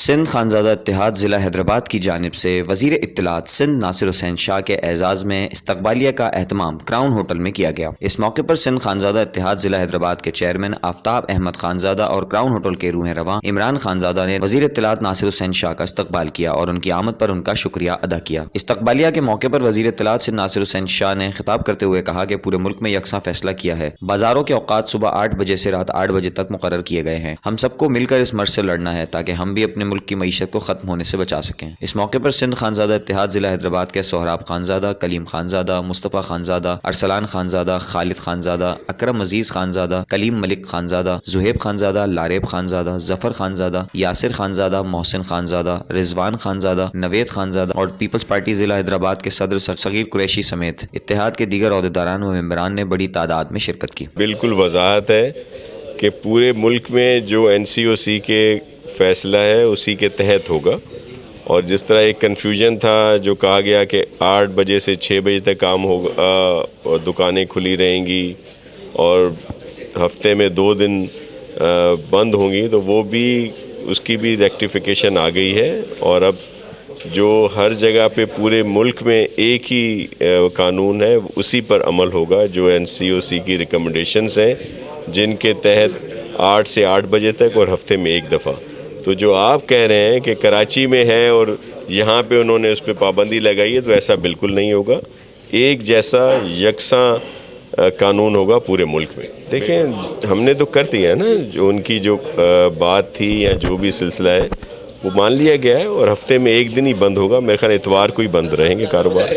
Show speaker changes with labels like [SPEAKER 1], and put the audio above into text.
[SPEAKER 1] سندھ خانزادہ اتحاد ضلع حیدرآباد کی جانب سے وزیر اطلاعات سندھ ناصر حسین شاہ کے اعزاز میں استقبالیہ کا اہتمام کراؤن ہوٹل میں کیا گیا۔ اس موقع پر سندھ خانزادہ اتحاد ضلع حیدرآباد کے چیئرمین آفتاب احمد خانزادہ اور کراؤن ہوٹل کے روح رواں عمران خانزادہ نے وزیر اطلاعات ناصر حسین شاہ کا استقبال کیا اور ان کی آمد پر ان کا شکریہ ادا کیا۔ استقبالیہ کے موقع پر وزیر اطلاعات سندھ ناصر حسین شاہ نے خطاب کرتے ہوئے کہا کہ پورے ملک میں یکساں فیصلہ کیا ہے، بازاروں کے اوقات صبح 8 بجے سے رات 8 بجے تک مقرر کیے گئے ہیں، ہم سب کو مل کر اس مرض سے لڑنا ہے تاکہ ہم بھی اپنے ملک کی معیشت کو ختم ہونے سے بچا سکیں۔ اس موقع پر سندھ خانزادہ اتحاد ضلع حیدرآباد کے سہراب خانزادہ، کلیم خانزادہ، مصطفیٰ خانزادہ، ارسلان خانزادہ، خالد خانزادہ، اکرم عزیز خانزادہ، کلیم ملک خانزادہ، زہیب خانزادہ، لاریب خانزادہ، ظفر خانزادہ، یاسر خانزادہ، محسن خانزادہ، رضوان خانزادہ، نوید خانزادہ اور پیپلز پارٹی ضلع حیدرآباد کے صدر صغیر قریشی سمیت اتحاد کے دیگر عہدیداران و ممبران نے بڑی تعداد میں شرکت کی۔
[SPEAKER 2] بالکل وضاحت ہے کہ پورے ملک میں جو NCOC کے فیصلہ ہے اسی کے تحت ہوگا، اور جس طرح ایک کنفیوژن تھا جو کہا گیا کہ 8 بجے سے 6 بجے تک کام ہوگا اور دکانیں کھلی رہیں گی اور ہفتے میں 2 دن بند ہوں گی، تو وہ بھی اس کی بھی ریکٹیفیکیشن آ گئی ہے، اور اب جو ہر جگہ پہ پورے ملک میں ایک ہی قانون ہے اسی پر عمل ہوگا، جو NCOC کی ریکمنڈیشنز ہیں جن کے تحت 8 سے 8 بجے تک اور ہفتے میں 1 دفعہ۔ تو جو آپ کہہ رہے ہیں کہ کراچی میں ہے اور یہاں پہ انہوں نے اس پہ پابندی لگائی ہے، تو ایسا بالکل نہیں ہوگا، ایک جیسا یکساں قانون ہوگا پورے ملک میں۔ دیکھیں ہم نے تو کر دیا نا، جو ان کی جو بات تھی یا جو بھی سلسلہ ہے وہ مان لیا گیا ہے، اور ہفتے میں 1 دن ہی بند ہوگا، میرے خیال اتوار کو ہی بند رہیں گے کاروبار۔